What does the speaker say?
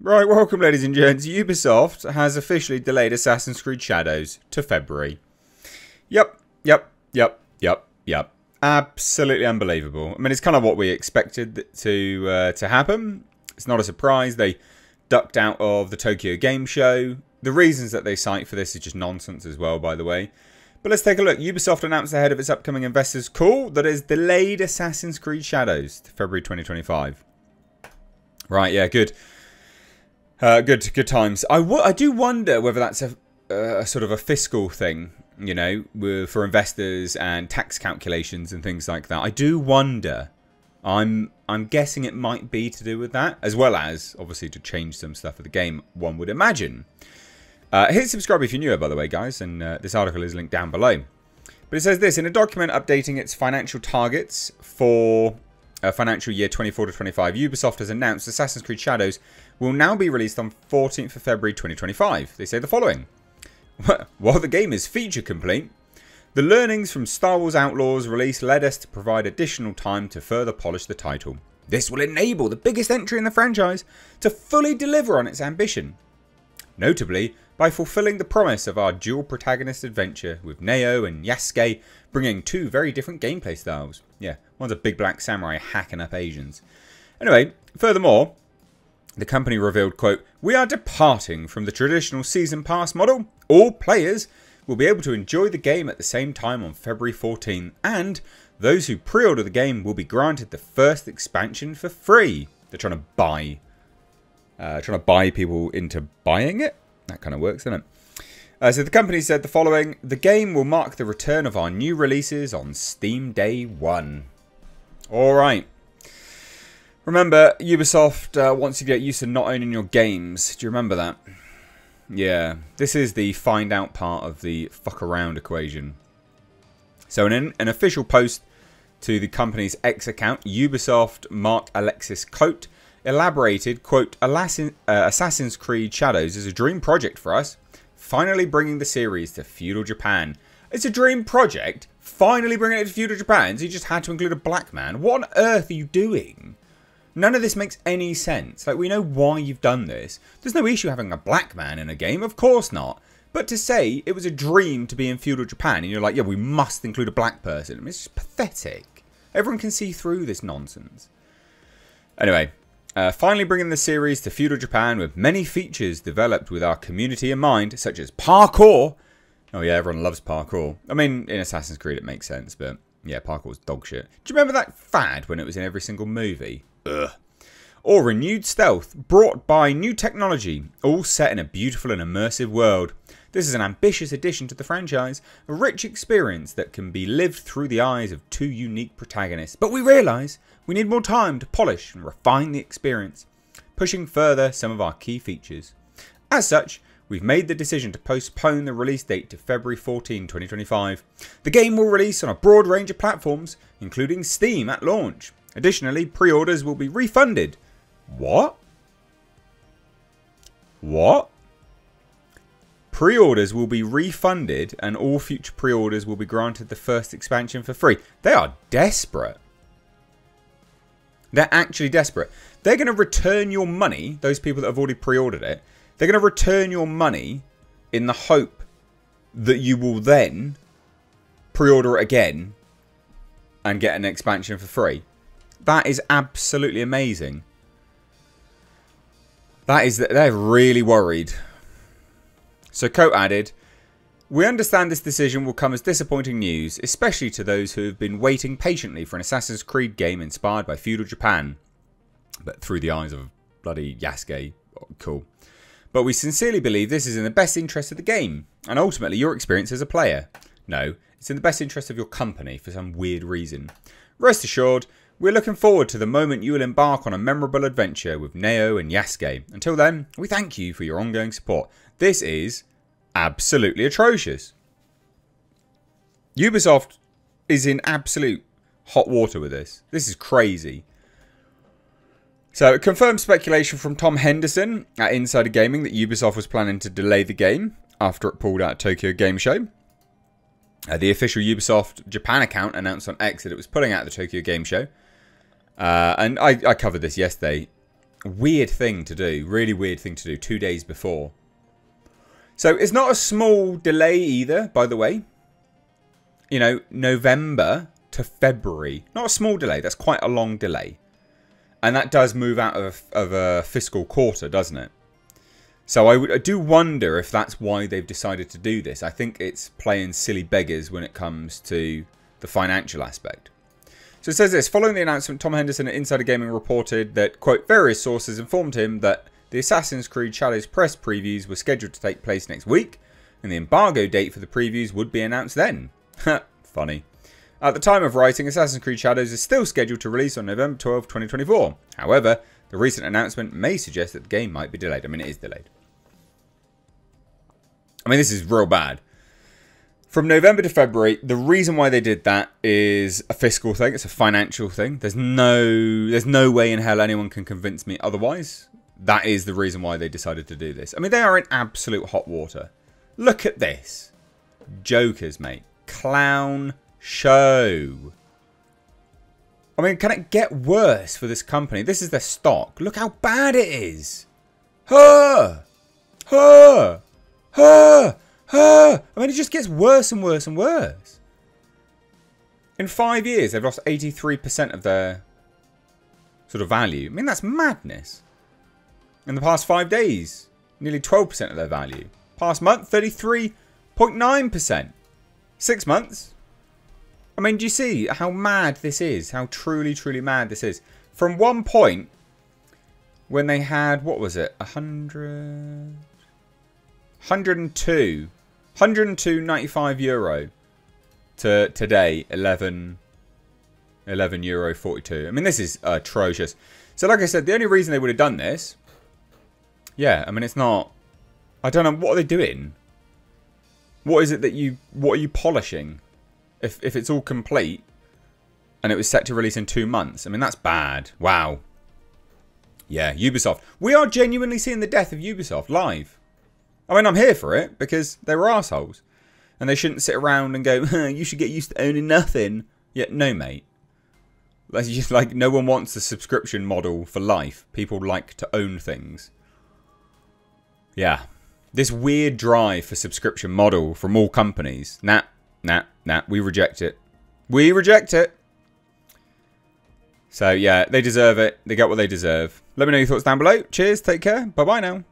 Right, welcome ladies and gents. Ubisoft has officially delayed Assassin's Creed Shadows to February. Yep. Absolutely unbelievable. I mean, it's kind of what we expected to happen. It's not a surprise. They ducked out of the Tokyo Game Show. The reasons that they cite for this is just nonsense as well, by the way. But let's take a look. Ubisoft announced ahead of its upcoming investors call that it's delayed Assassin's Creed Shadows to February 2025. Right, yeah, good. Good times. I do wonder whether that's a sort of a fiscal thing, you know, for investors and tax calculations and things like that. I do wonder. I'm guessing it might be to do with that, as well as obviously to change some stuff of the game, one would imagine. Hit subscribe if you're newer, by the way, guys, and this article is linked down below. But it says this: in a document updating its financial targets for financial year 24 to 25, Ubisoft has announced Assassin's Creed Shadows will now be released on 14th of February 2025. They say the following. While the game is feature complete, the learnings from Star Wars Outlaws release led us to provide additional time to further polish the title. This will enable the biggest entry in the franchise to fully deliver on its ambition. Notably, by fulfilling the promise of our dual protagonist adventure with Neo and Yasuke, bringing two very different gameplay styles. Yeah, one's a big black samurai hacking up Asians. Anyway, furthermore, the company revealed, quote, "We are departing from the traditional season pass model. All players will be able to enjoy the game at the same time on February 14, and those who pre-order the game will be granted the first expansion for free." They're trying to buy people into buying it. That kind of works, doesn't it? So the company said the following: the game will mark the return of our new releases on Steam Day 1. Alright. Remember, Ubisoft wants you to get used to not owning your games. Do you remember that? Yeah. This is the find out part of the fuck around equation. So in an official post to the company's X account, Ubisoft Mark Alexis Cote elaborated, quote, Assassin's Creed Shadows is a dream project for us, finally bringing the series to feudal Japan. It's a dream project? Finally bringing it to feudal Japan? So you just had to include a black man? What on earth are you doing? None of this makes any sense. Like, we know why you've done this. There's no issue having a black man in a game, of course not. But to say it was a dream to be in feudal Japan, and you're like, yeah, we must include a black person. I mean, it's just pathetic. Everyone can see through this nonsense. Anyway, finally bringing the series to feudal Japan with many features developed with our community in mind, such as parkour. Oh yeah, everyone loves parkour. I mean, in Assassin's Creed it makes sense, but yeah, parkour's dog shit. Do you remember that fad when it was in every single movie? Ugh. Or renewed stealth, brought by new technology, all set in a beautiful and immersive world. This is an ambitious addition to the franchise, a rich experience that can be lived through the eyes of two unique protagonists. But we realise we need more time to polish and refine the experience, pushing further some of our key features. As such, we've made the decision to postpone the release date to February 14, 2025. The game will release on a broad range of platforms, including Steam at launch. Additionally, pre-orders will be refunded. What? What? Pre-orders will be refunded and all future pre-orders will be granted the first expansion for free. They are desperate. They're actually desperate. They're going to return your money, those people that have already pre-ordered it, they're going to return your money in the hope that you will then pre-order it again and get an expansion for free. That is absolutely amazing. They're really worried. So Cote added, "We understand this decision will come as disappointing news, especially to those who have been waiting patiently for an Assassin's Creed game inspired by feudal Japan. But through the eyes of bloody Yasuke. Oh, cool. But we sincerely believe this is in the best interest of the game, and ultimately your experience as a player. No, it's in the best interest of your company for some weird reason. Rest assured, we're looking forward to the moment you will embark on a memorable adventure with Neo and Yasuke. Until then, we thank you for your ongoing support." This is absolutely atrocious. Ubisoft is in absolute hot water with this. This is crazy. So, confirmed speculation from Tom Henderson at Insider Gaming that Ubisoft was planning to delay the game after it pulled out Tokyo Game Show. The official Ubisoft Japan account announced on X that it was pulling out the Tokyo Game Show. And I covered this yesterday. Weird thing to do. Really weird thing to do 2 days before. So it's not a small delay either, by the way. You know, November to February. Not a small delay. That's quite a long delay. And that does move out of a fiscal quarter, doesn't it? So I do wonder if that's why they've decided to do this. I think it's playing silly beggars when it comes to the financial aspect. So it says this: following the announcement, Tom Henderson at Insider Gaming reported that, quote, various sources informed him that the Assassin's Creed Shadows press previews were scheduled to take place next week, and the embargo date for the previews would be announced then. Funny. At the time of writing, Assassin's Creed Shadows is still scheduled to release on November 12, 2024. However, the recent announcement may suggest that the game might be delayed. I mean, it is delayed. I mean, this is real bad. From November to February, the reason why they did that is a fiscal thing. It's a financial thing. There's no way in hell anyone can convince me otherwise. That is the reason why they decided to do this. I mean, they are in absolute hot water. Look at this. Jokers, mate. Clown show. I mean, can it get worse for this company? This is their stock. Look how bad it is. Huh! Huh! Huh! Huh! I mean, it just gets worse and worse and worse. In 5 years, they've lost 83% of their sort of value. I mean, that's madness. In the past 5 days, nearly 12% of their value. Past month, 33.9%. 6 months. I mean, do you see how mad this is? How truly, truly mad this is? From one point, when they had, what was it? 102.95 euro to today, 11 euro 42. I mean, this is atrocious. So like I said, the only reason they would have done this, yeah, I mean, it's not, I don't know, what are they doing? What is it that what are you polishing? If it's all complete and it was set to release in 2 months, I mean, that's bad. Wow. Yeah, Ubisoft. We are genuinely seeing the death of Ubisoft live. I mean, I'm here for it because they were arseholes. And they shouldn't sit around and go, you should get used to owning nothing. Yeah, no, mate. That's just like, no one wants the subscription model for life. People like to own things. Yeah. This weird drive for subscription model from all companies. Nah. We reject it. We reject it. So, yeah, they deserve it. They get what they deserve. Let me know your thoughts down below. Cheers. Take care. Bye-bye now.